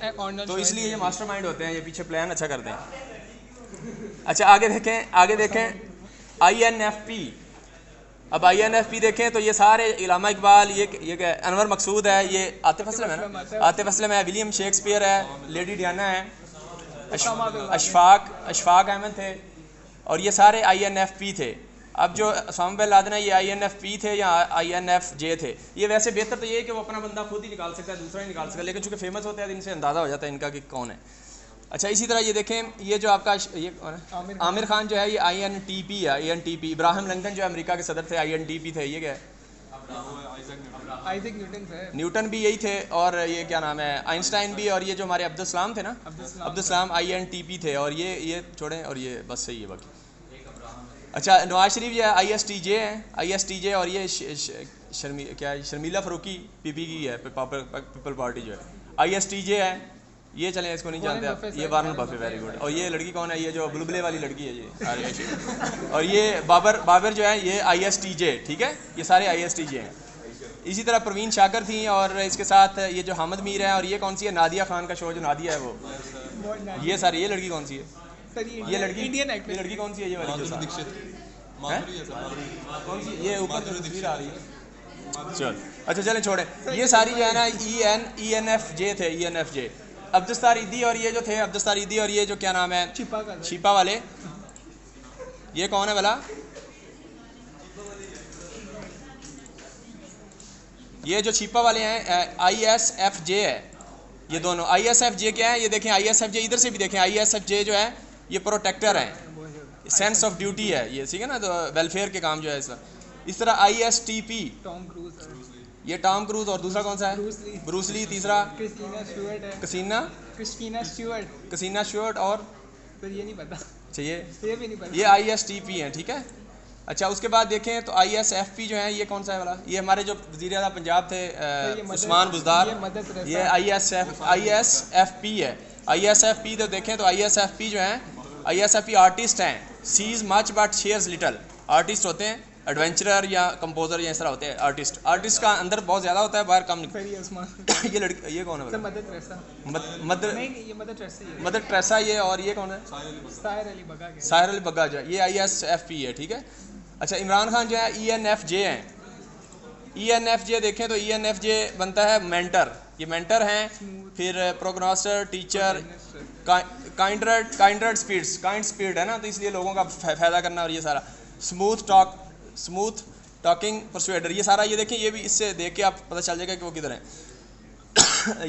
तो इसलिए ये मास्टरमाइंड होते हैं, ये पीछे प्लान अच्छा करते हैं। अच्छा आगे देखें INFP। अब INFP देखें तो ये सारे इलामा इकबाल, ये अनवर मकसूद है, ये आतिफ असलम है ना, आतिफ असलम है, विलियम शेक्सपियर है, लेडी डियाना है, अशफाक अहमद थे, और ये सारे INFP थे। अब जो ओसामा बिन लादेन है ये INFP थे या INFJ थे। ये वैसे बेहतर तो ये है कि वो अपना बंदा खुद ही निकाल सकता है, दूसरा ही निकाल सकता है, लेकिन चूंकि फेमस होते हैं तो इनसे अंदाज़ा हो जाता है इनका कि कौन है। अच्छा इसी तरह ये देखें, ये जो आपका ये कौन है, आमिर खान जो है ये INTP है, INTP। इब्राहिम लिंकन जो अमेरिका के सदर थे INTP थे, ये क्या है, आइजैक न्यूटन भी यही थे, और ये क्या नाम है आइंस्टाइन भी, और ये जो हमारे अब्दुल सलाम थे ना, अब्दुल सलाम INTP थे, और ये छोड़ें, और ये बस सही है बाकी। अच्छा नवाज शरीफ जो है ISTJ है, ISTJ, और ये शर्मिला फरूकी PP की है, पीपल पार्टी जो है ISTJ है, ये चलें इसको नहीं जानते आप, ये वारन बफे, वेरी गुड। और ये लड़की कौन है, ये जो बुलबुले वाली लड़की है ये और ये बाबर जो है ये ISTJ, ठीक है, ये सारे ISTJ हैं। इसी तरह परवीन शाकर थी, और इसके साथ ये जो हामिद मीर है, और ये कौन सी है, नादिया खान का शो जो नादिया है वो, ये सारी, ये लड़की कौन सी है, ये लड़की इंडियन एक्टर, ये लड़की कौन सी है, ये वाली कौन सी, ये ऊपर जो तस्वीर आ रही है, चल अच्छा चलें छोड़े, ये सारी जो है ना ENFJ थे, ENFJ। अब्दुस्तार ईदी, और ये जो थे अब्दुस्तार ईदी, और ये जो क्या नाम है छिपा वाले, ये कौन है भला, ये जो छिपा वाले हैं ISFJ है, ये दोनों ISFJ क्या है, ये देखें ISFJ, इधर से भी देखें ISFJ जो है ये प्रोटेक्टर है, सेंस ऑफ ड्यूटी है ये, ठीक है ना, तो वेलफेयर के काम जो है इस तरह ISTP, ये टॉम क्रूज, और दूसरा कौन सा है, ब्रूस ली, तीसरा कसीना स्टुअर्ट, और फिर ये नहीं पता अच्छा ये भी नहीं पता। ये ISTP हैं, ठीक है। अच्छा उसके बाद देखें तो ISFP जो है ये कौन सा है वाला, ये हमारे जो वज़ीर आज़म पंजाब थे उस्मान बुज़दार, ये ISFP है। ISFP तो देखें तो ISFP जो है ISFP आर्टिस्ट हैं, sees much but shares little. Artist होते हैं एडवेंचरर या कंपोजर या इस तरह होते हैं आर्टिस्ट। आर्टिस्ट का अंदर बहुत ज़्यादा होता है, बाहर कम निकलता सर ये उस्मान है। ये लड़की ये कौन है सर मदर टेरेसा मदर नहीं ये मदर टेरेसा ही है। मदर टेरेसा ये, और ये कौन है साहिर अली बगा के। साहिर अली बग्गा जो है ये ISFP है, ठीक है। अच्छा इमरान खान जो है ENFJ हैं। ENFJ देखें तो ENFJ बनता है मेंटर, ये मेंटर हैं, फिर प्रोग्नोस्टर, टीचर, काइंड स्पीड है ना, तो इसलिए लोगों का फ़ायदा करना और ये सारा। स्मूथ टॉकिंग परसुएडर, ये सारा ये देखें, ये भी इससे देख के आप पता चल जाएगा कि वो किधर है।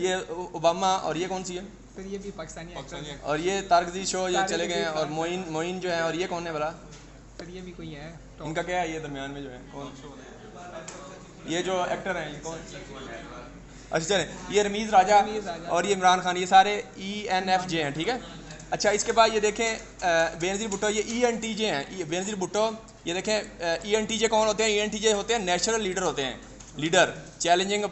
ये ओबामा, और ये कौन सी है सर ये भी पाकिस्तानी एक्टर है। और ये तारकजी शो ये चले गए हैं, और मोइन जो है, और ये कौन है भला, सर ये भी कोई है इनका क्या है ये दरमियान में जो है कौन, ये जो एक्टर हैं ये कौन, अच्छा चलें ये रमीज़ राजा और ये इमरान खान, ये सारे ENFJ हैं, ठीक है। अच्छा इसके बाद ये देखें बेनज़ीर भुट्टो, ये ENTJ हैं। बेनज़ीर भुट्टो ये देखें ENTJ कौन होते हैं, ENTJ होते हैं नेचुरल लीडर होते हैं, लीडर चैलेंजिंग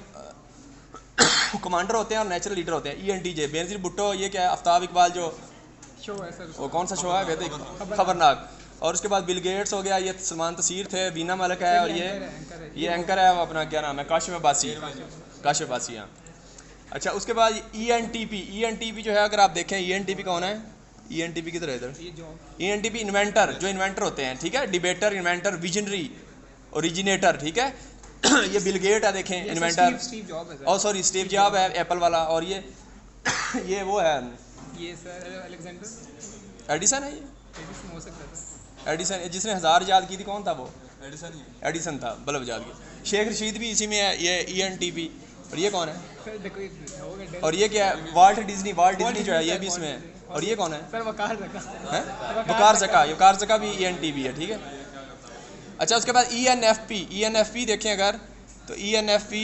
कमांडर होते हैं और नेचुरल लीडर होते हैं ENTJ। बेनज़ीर भुट्टो ये क्या है, आफ्ताब इकबाल जो शो है सर, वो कौन सा शो है वैसे खबरनाक। और उसके बाद बिल गेट्स हो गया, ये सलमान तसीर थे, बीना मलिक है, और ये एंकर है वो अपना क्या नाम है काशिफ अब्बासी हाँ। अच्छा उसके बाद ENTP जो है, अगर आप देखें ENTP कौन है, ENTP किधर है इधर, ENTP इन्वेंटर, जो इन्वेंटर होते हैं, ठीक है, डिबेटर, इन्वेंटर, विजनरी, ओरिजिनेटर, ठीक है। ये बिल गेट है देखें इन्वेंटर, और सॉरी स्टीव जॉब है एप्पल वाला, और ये वो है ये सर अलेक्जेंडर एडिसन है, ये एडिसन हो सकता है। एडिसन जिसने 1000 ईजाद की थी, कौन था वो, एडिसन था, बल्ब ईजाद की। शेख रशीद भी इसी में है, ये ENTP। और ये कौन है सर देखो ये होगा, और ये क्या है, वाल्ट डिज्नी जो है ये भी इसमें है। और ये कौन है सर वकार वकार ज़का भी ENTP है, ठीक है। अच्छा उसके बाद ENFP देखें अगर तो ENFP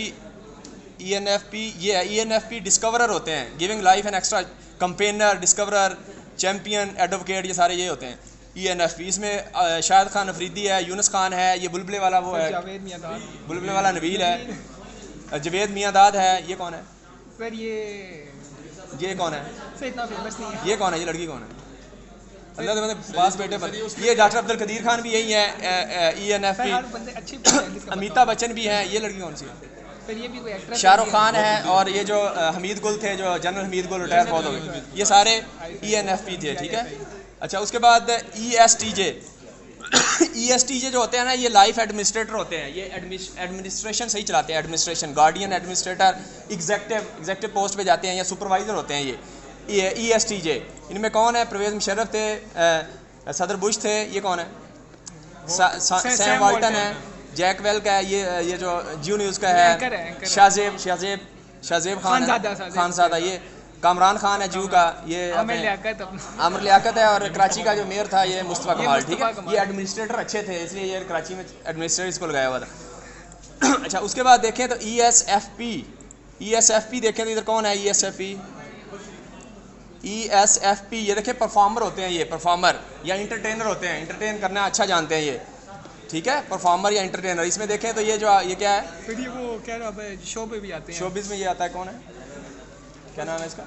ये है, ENFP डिस्कवरर होते हैं, giving life and extra, campaigner, discoverer, champion, advocate, ये सारे ये होते हैं ENFP। इसमें शाहिद खान अफरीदी है, यूनुस खान है, ये बुलबुले वाला वो है, बुलबुले वाला नबील है, जवेद मियांदाद है, ये कौन है सर ये कौन है सर इतना फेमस नहीं है, ये कौन है, ये लड़की कौन है, अल्लाह तो मतलब पास बैठे पर। ये डॉक्टर अब्दुल कदीर खान भी यही है ENFP। अमिताभ बच्चन भी है, ये लड़की कौन सी है, सर ये भी कोई एक्टर, शाहरुख खान है, और ये जो हमीद गुल थे, जो जनरल हमीद गुल रिटायर बहुत हो गए, ये सारे ENFP थे, ठीक है। अच्छा उसके बाद ESTJ जो होते हैं ना, ये लाइफ एडमिनिस्ट्रेटर होते हैं, ये एडमिनिस्ट्रेशन सही चलाते हैं, administration, guardian, administrator, executive post पे जाते हैं या सुपरवाइज़र होते हैं ये ESTJ। इनमें कौन है, परवेज़ मुशर्रफ थे, सदर बुश थे, ये कौन है, सैम वाल्टन है, जैक वेल का है, ये जो जियो न्यूज़ का है, शाहजेब खानज़ादा, ये कामरान खान है जू का, ये आमिर लियाकत है, और कराची का जो मेयर था ये मुस्तफ़ा कमाल, ठीक है। ये एडमिनिस्ट्रेटर अच्छे थे, इसलिए ये कराची में एडमिनिस्ट्रेटर इसको लगाया हुआ था। अच्छा उसके बाद देखें तो ESFP देखें तो इधर कौन है ESFP, ये देखें परफॉर्मर होते हैं, ये परफॉर्मर या इंटरटेनर होते हैं, इंटरटेन करना अच्छा जानते हैं ये, ठीक है, परफॉर्मर या इंटरटेनर। इसमें देखें तो ये क्या है, फिर ये वो क्या नाम है, शो पे भी आते हैं, शोबिज़ में ये आता है, कौन है, क्या नाम है इसका,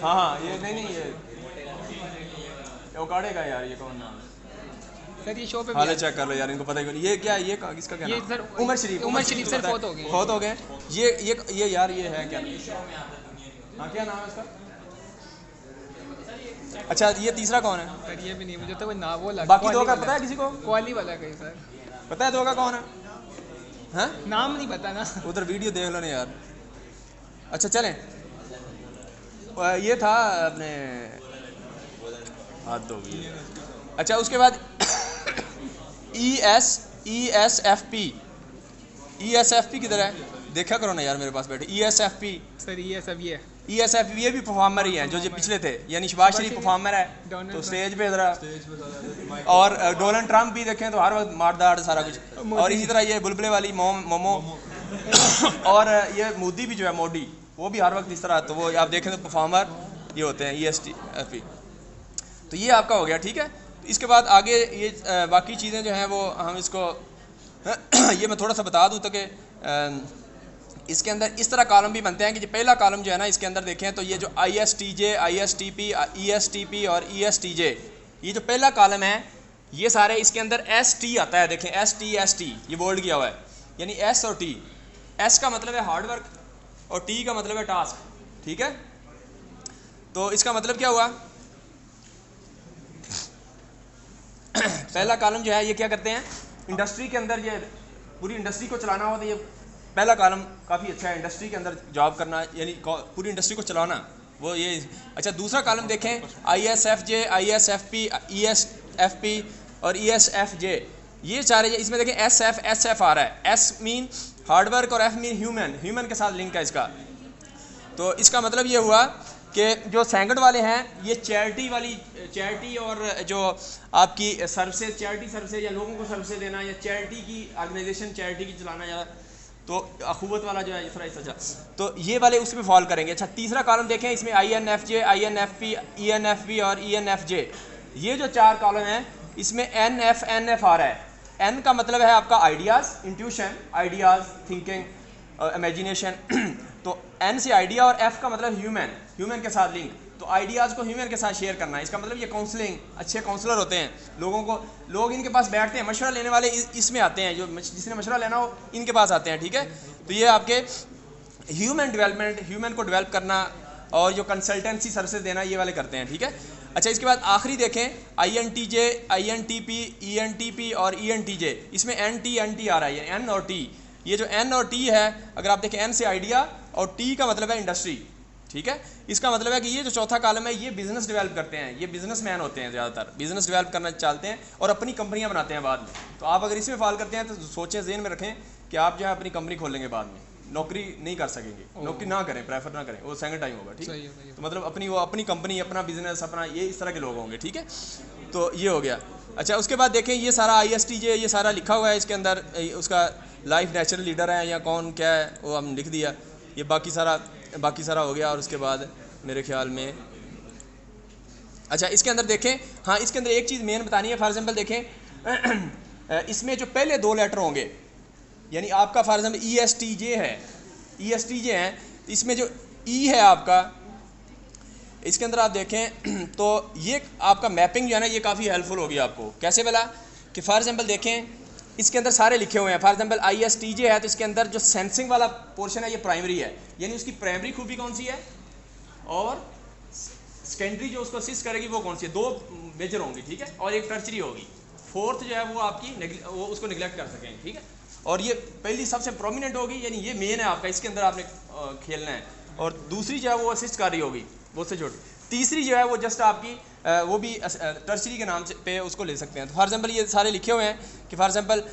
हाँ ये नहीं ये उकाड़े का यार, ये कौन नाम है सर, ये शो पे हाले चेक कर लो यार, इनको पता ही नहीं। ये क्या, ये इसका क्या नाम, सर उमर शरीफ सर बहुत हो गए। ये यार ये है क्या, हाँ क्या नाम है इसका, अच्छा ये तीसरा कौन है सर, ये भी नहीं मुझे तो कोई नाम वो लगा, बाकी दो का पता है किसी को, क्वाली वाला कहीं सर, पता है दो का कौन है, हाँ नाम नहीं पता ना, उधर वीडियो देख लो ना यार। अच्छा चलें, ये था अपने हाथ होगी। अच्छा उसके बाद ESFP किधर है, देखा करो ना यार मेरे पास बैठे। ESFP सर ये सब ये ESFP ये भी परफॉर्मर ही हैं जो पिछले थे, यानी शहबाज शरीफ परफॉर्मर है तो स्टेज पे ज़रा, और डोनाल्ड ट्रंप भी देखें तो हर वक्त मारदार सारा कुछ, और इसी तरह ये बुलबुले वाली मोमो और ये मोदी भी जो है मोदी, वो भी हर वक्त इस तरह, तो वो आप देखें तो परफॉर्मर ये होते हैं ESFP। तो ये आपका हो गया, ठीक है। तो इसके बाद आगे ये बाकी चीज़ें जो हैं वो हम इसको ये मैं थोड़ा सा बता दूँ ताकि इसके अंदर इस तरह कॉलम भी बनते हैं कि जो पहला कॉलम जो है ना इसके अंदर देखें तो ये जो ISTJ, ISTP, ESTP और ESTJ, ये जो पहला कॉलम है ये सारे इसके अंदर ST आता है। देखें ST ये बोल्ड किया हुआ है, यानी S और T। S का मतलब है हार्ड वर्क और T का मतलब है टास्क, ठीक है। तो इसका मतलब क्या हुआ, पहला कॉलम जो है ये क्या करते हैं इंडस्ट्री के अंदर, ये पूरी इंडस्ट्री को चलाना हो तो ये पहला कॉलम काफ़ी अच्छा है, इंडस्ट्री के अंदर जॉब करना यानी पूरी इंडस्ट्री को चलाना वो ये। अच्छा दूसरा कॉलम देखें ISFJ, ISFP, ESFP और ESFJ, ये सारे इसमें देखें SF आ रहा है। S मीन हार्डवर्क और F मीन ह्यूमन के साथ लिंक है इसका। तो इसका मतलब ये हुआ कि जो सैंगड वाले हैं ये चैरिटी और जो आपकी सर्विसेज, चैरिटी सर्विसेज या लोगों को सर्विसेज देना या चैरिटी की ऑर्गेनाइजेशन चैरिटी की चलाना या तो अखुवत वाला जो है इस तरह, तो ये वाले उसमें फॉल करेंगे। अच्छा तीसरा कॉलम देखें इसमें INFJ, INFP, ENFP और ENFJ, ये जो चार कॉलम हैं इसमें NF आ रहा है। N का मतलब है आपका ideas, intuition, ideas, thinking, imagination. तो N से आइडिया और F का मतलब ह्यूमन के साथ लिंक, तो आइडियाज़ को ह्यूमन के साथ शेयर करना है। इसका मतलब ये काउंसलिंग, अच्छे काउंसलर होते हैं, लोग इनके पास बैठते हैं, मशवरा लेने वाले इसमें आते हैं, जो जिसने मशवरा लेना हो इनके पास आते हैं, ठीक है। तो ये आपके ह्यूमन डेवलपमेंट, ह्यूमन को डेवलप करना और जो कंसल्टेंसी सर्विसेज देना ये वाले करते हैं, ठीक है। अच्छा इसके बाद आखिरी देखें INTJ, INTP, ENTP और ENTJ, इसमें NT आ रहा है, N और T। ये जो N और T है अगर आप देखें N से आइडिया और T का मतलब है इंडस्ट्री, ठीक है। इसका मतलब है कि ये जो चौथा कॉलम है ये बिजनेस डेवलप करते हैं, ये बिजनेसमैन होते हैं, ज़्यादातर बिजनेस डेवलप करना चाहते हैं और अपनी कंपनियां बनाते हैं बाद में। तो आप अगर इसमें फॉल करते हैं तो सोचें, ज़हन में रखें कि आप जो है अपनी कंपनी खोलेंगे बाद में, नौकरी नहीं कर सकेंगे, नौकरी ना करें, प्रेफर ना करें, वो सेकंड टाइम होगा, ठीक है। तो मतलब अपनी कंपनी, अपना बिजनेस, अपना ये इस तरह के लोग होंगे, ठीक है। तो ये हो गया। अच्छा उसके बाद देखें ये सारा ISTJ ये सारा लिखा हुआ है इसके अंदर, उसका लाइफ नेचुरल लीडर है या कौन क्या है वो हम लिख दिया, ये बाकी सारा हो गया। और उसके बाद मेरे ख्याल में अच्छा इसके अंदर देखें, हाँ इसके अंदर एक चीज़ मेन बतानी है। फॉर एग्जांपल देखें इसमें जो पहले दो लेटर होंगे, यानी आपका फॉर एग्जांपल ESTJ है, इसमें जो E है आपका, इसके अंदर आप देखें तो ये आपका मैपिंग जो है ना ये काफ़ी हेल्पफुल होगी आपको। कैसे बोला कि फॉर एग्जांपल देखें इसके अंदर सारे लिखे हुए हैं। फॉर एग्जांपल ISTJ है तो इसके अंदर जो सेंसिंग वाला पोर्शन है ये प्राइमरी है, यानी उसकी प्राइमरी खूबी कौन सी है और सेकेंडरी जो उसको असिस्ट करेगी वो कौन सी है, दो मेजर होंगी, ठीक है, और एक टर्चरी होगी, फोर्थ जो है वो आपकी वो उसको निगलेक्ट कर सकेंगे, ठीक है। और ये पहली सबसे प्रोमिनेंट होगी, यानी ये मेन है आपका, इसके अंदर आपने खेलना है, और दूसरी जो है वो असिस्ट कर रही होगी, वो से छोटी। तीसरी जो है वो जस्ट आपकी वो भी टर्सरी के नाम से पे उसको ले सकते हैं। तो फॉर एग्जांपल ये सारे लिखे हुए हैं कि फॉर एग्जांपल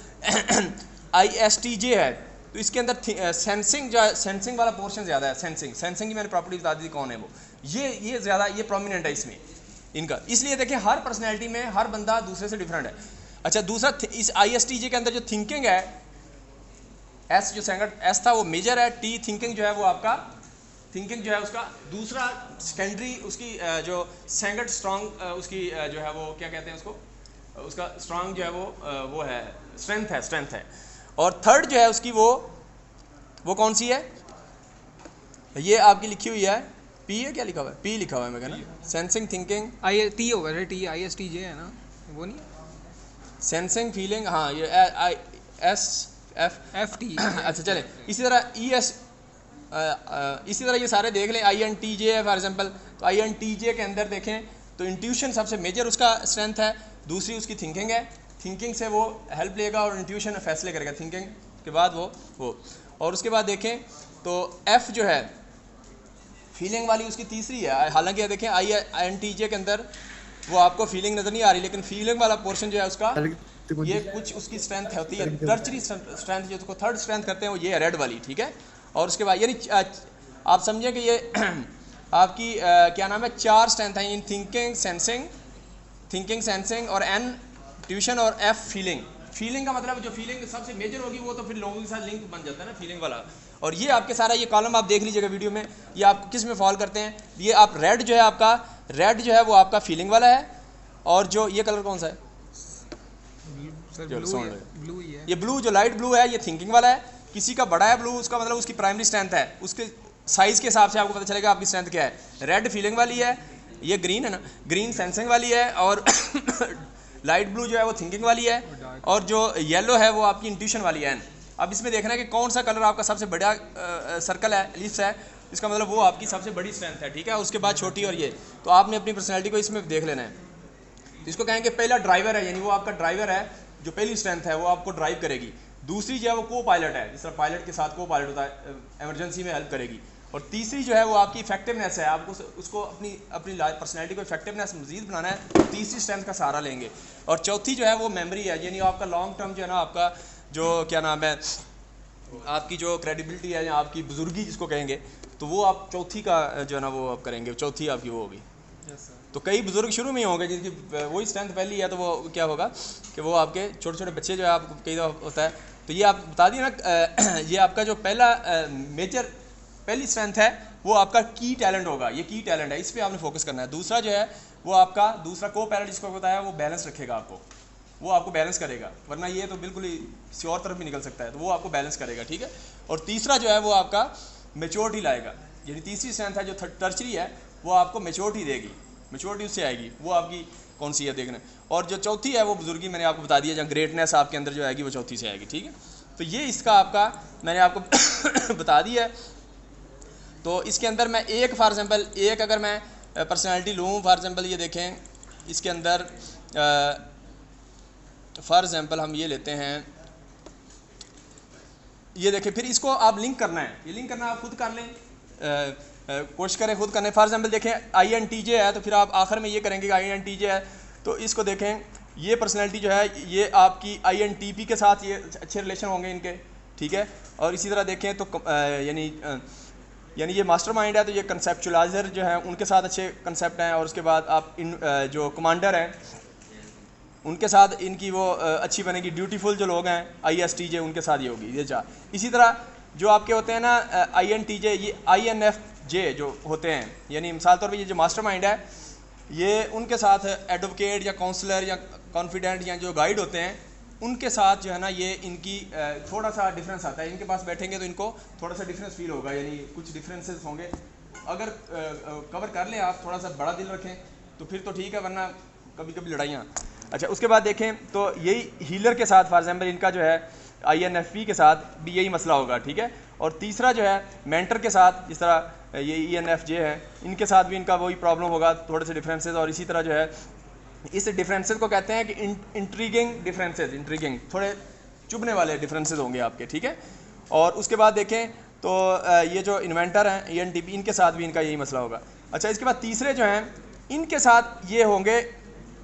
ISTJ है तो इसके अंदर सेंसिंग जो है, सेंसिंग वाला पोर्शन ज़्यादा है। सेंसिंग की मैंने प्रॉपर्टी बता दी थी कौन है वो, ये ज़्यादा ये प्रोमिनेंट है इसमें इनका। इसलिए देखिए हर पर्सनैलिटी में हर बंदा दूसरे से डिफरेंट है। अच्छा दूसरा इस ISTJ के अंदर जो थिंकिंग है, S जो सेकंड S था वो मेजर है, T थिंकिंग जो है वो आपका थिंकिंग जो है उसका दूसरा सेकेंडरी, उसकी जो सेकंड स्ट्रॉन्ग उसकी जो है वो क्या कहते हैं उसको, उसका स्ट्रॉन्ग जो है वो है स्ट्रेंथ है। और थर्ड जो है उसकी वो कौन सी है, ये आपकी लिखी हुई है P है, क्या लिखा हुआ है P लिखा हुआ है मैं कहना, सेंसिंग थिंकिंग T होगा T ISTJ है ना, वो नहीं सेंसिंग फीलिंग, हाँ ये SFT अच्छा चले। इसी तरह ये सारे देख लें। INTJ है फॉर एग्जांपल, तो INTJ के अंदर देखें तो इंट्यूशन सबसे मेजर उसका स्ट्रेंथ है, दूसरी उसकी थिंकिंग है, थिंकिंग से वो हेल्प लेगा और इंट्यूशन फैसले करेगा थिंकिंग के बाद वो और उसके बाद देखें तो F जो है फीलिंग वाली उसकी तीसरी है। हालांकि देखें INTJ के अंदर वो आपको फीलिंग नज़र नहीं आ रही, लेकिन फीलिंग वाला पोर्शन जो है उसका ये कुछ उसकी स्ट्रेंथ होती है, टर्चरी स्ट्रेंथ जो उसको थर्ड स्ट्रेंथ करते हैं वो ये रेड वाली, ठीक है। और उसके बाद यानी आप समझें कि ये आपकी क्या नाम है, चार स्ट्रेंथ हैं इन थिंकिंग सेंसिंग और N ट्यूशन और F फीलिंग का मतलब जो फीलिंग सबसे मेजर होगी वो तो फिर लोगों के साथ लिंक बन जाता है ना फीलिंग वाला। और ये आपके सारा ये कॉलम आप देख लीजिएगा वीडियो में, ये आप किस में फॉल करते हैं। ये आप रेड जो है वो आपका फीलिंग वाला है, और जो ये कलर कौन सा है? सर ब्लू ही है। ये ब्लू जो लाइट ब्लू है ये थिंकिंग वाला है। किसी का बड़ा है ब्लू, उसका मतलब उसकी प्राइमरी स्ट्रेंथ है, उसके साइज़ के हिसाब से आपको पता चलेगा आपकी स्ट्रेंथ क्या है। रेड फीलिंग वाली है, ये ग्रीन है ना, ग्रीन सेंसिंग वाली है, और लाइट ब्लू जो है वो थिंकिंग वाली है, और जो येलो है वो आपकी इंट्यूशन वाली है। अब इसमें देखना है कि कौन सा कलर आपका सबसे बड़ा सर्कल है, एलिप्स है, इसका मतलब वो आपकी सबसे बड़ी स्ट्रेंथ है, ठीक है। उसके बाद छोटी और ये, तो आपने अपनी पर्सनैलिटी को इसमें देख लेना है। तो इसको कहेंगे पहला ड्राइवर है, यानी वो आपका ड्राइवर है, जो पहली स्ट्रेंथ है वो आपको ड्राइव करेगी। दूसरी जो है वो को पायलट है, जिस तरह पायलट के साथ को पायलट होता है, एमरजेंसी में हेल्प करेगी। और तीसरी जो है वो आपकी इफेक्टिवनेस है, आपको उसको अपनी पर्सनैलिटी को इफेक्टिवनेस मजीद बनाना है, तो तीसरी स्ट्रेंथ का सहारा लेंगे। और चौथी जो है वो मेमोरी है, यानी आपका लॉन्ग टर्म जो है ना, आपका जो क्या नाम है, आपकी जो क्रेडिबिलिटी है या आपकी बुजुर्गी जिसको कहेंगे, तो वो आप चौथी का जो है ना वो आप करेंगे, चौथी आपकी वो होगी। तो कई बुजुर्ग शुरू में ही होंगे जिनकी वही स्ट्रेंथ पहली है, तो वो क्या होगा कि वो आपके छोटे छोटे बच्चे जो है आपको कई दफ़ा होता है, तो ये आप बता दिए ना, ये आपका जो पहला मेजर पहली स्ट्रेंथ है वो आपका की टैलेंट होगा, ये की टैलेंट है, इस पर आपने फोकस करना है। दूसरा जो है वो आपका दूसरा को पैलेट जिसको बताया वो बैलेंस रखेगा आपको, वो आपको बैलेंस करेगा, वरना ये तो बिल्कुल ही किसी और तरफ भी निकल सकता है, तो वो आपको बैलेंस करेगा, ठीक है। और तीसरा जो है वो आपका मेच्योरिटी लाएगा, यानी तीसरी स्ट्रेंथ है जो टर्चरी है वो आपको मेच्योरिटी देगी, मेच्योरिटी उससे आएगी, वो आपकी कौन सी है देखना। और जो चौथी है वो बुजुर्गी, मैंने आपको बता दिया, जहाँ ग्रेटनेस आपके अंदर जो आएगी वो चौथी से आएगी, ठीक है। तो ये इसका आपका मैंने आपको बता दिया है। तो इसके अंदर मैं एक फॉर एग्जांपल एक अगर मैं पर्सनालिटी लूँ, फॉर एग्जांपल ये देखें, इसके अंदर फॉर एग्जांपल हम ये लेते हैं, ये देखें, फिर इसको आप लिंक करना है, ये लिंक करना आप खुद कर लें, कोशिश करें खुद करने। फॉर एग्जांपल देखें INTJ है, तो फिर आप आखिर में ये करेंगे कि INTJ है, तो इसको देखें, ये पर्सनैलिटी जो है ये आपकी INTP के साथ ये अच्छे रिलेशन होंगे इनके, ठीक है। और इसी तरह देखें तो यानी ये मास्टरमाइंड है, तो ये कंसेप्चुलाइजर जो है उनके साथ अच्छे कंसेप्ट हैं। और उसके बाद आप जो कमांडर हैं उनके साथ इनकी वो अच्छी बनेगी। ड्यूटीफुल जो लोग हैं ISTJ उनके साथ ये होगी, ये चार। इसी तरह जो आपके होते हैं ना INTJ, ये INFJ जो होते हैं, यानी मिसाल तौर पे ये जो मास्टरमाइंड है ये उनके साथ एडवोकेट या काउंसलर या कॉन्फिडेंट या जो गाइड होते हैं उनके साथ जो है ना ये इनकी थोड़ा सा डिफरेंस आता है। इनके पास बैठेंगे तो इनको थोड़ा सा डिफरेंस फील होगा, यानी कुछ डिफरेंसेस होंगे। अगर कवर कर लें आप, थोड़ा सा बड़ा दिल रखें तो फिर तो ठीक है, वरना कभी कभी लड़ाइयाँ। अच्छा, उसके बाद देखें तो यही हीलर के साथ फॉर एग्जांपल इनका जो है INFP के साथ भी यही मसला होगा, ठीक है। और तीसरा जो है मेंटर के साथ, जिस तरह ये ENFJ है, इनके साथ भी इनका वही प्रॉब्लम होगा, थोड़े से डिफरेंसेस। और इसी तरह जो है इस डिफरेंसेस को कहते हैं कि इंट्रीगिंग डिफरेंसेस, इंट्रीगिंग थोड़े चुभने वाले डिफरेंसेस होंगे आपके, ठीक है। और उसके बाद देखें तो ये जो इन्वेंटर हैं ENTP, इनके साथ भी इनका यही मसला होगा। अच्छा, इसके बाद तीसरे जो हैं इनके साथ ये होंगे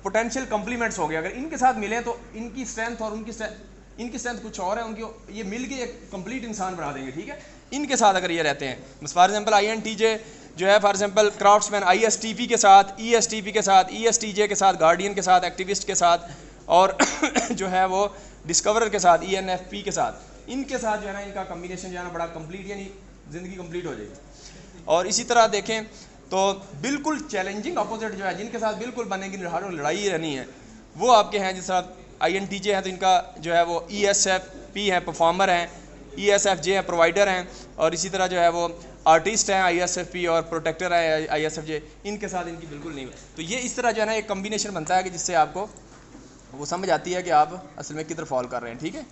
पोटेंशियल कम्प्लीमेंट्स होंगे। अगर इनके साथ मिलें तो इनकी स्ट्रेंथ और इनकी स्ट्रेंथ कुछ और है, उनकी ये मिल के एक कंप्लीट इंसान बना देंगे, ठीक है। इनके साथ अगर ये रहते हैं, फॉर एग्जांपल INTJ जो है फॉर एग्जांपल क्राफ्ट्समैन, ISTP के साथ, ESTP के साथ, ESTJ के साथ, गार्डियन के साथ, एक्टिविस्ट के साथ, और जो है वो डिस्कवरर के साथ, ENFP के साथ, इनके साथ जो है ना इनका कम्बिनेशन जो है ना बड़ा कंप्लीट, यानी ज़िंदगी कंप्लीट हो जाएगी। और इसी तरह देखें तो बिल्कुल चैलेंजिंग अपोजिट जो है, जिनके साथ बिल्कुल बनेगी लड़ाई रहनी है, वो आपके हैं। जिस तरह INTJ है तो इनका जो है वो ESFP है, परफॉर्मर हैं, ESFJ है, प्रोवाइडर हैं, और इसी तरह जो है वो आर्टिस्ट हैं ISFP, और प्रोटेक्टर है ISFJ, इनके साथ इनकी बिल्कुल नहीं। तो ये इस तरह जो है ना एक कम्बिनेशन बनता है कि जिससे आपको वो समझ आती है कि आप असल में किधर फॉल कर रहे हैं, ठीक है।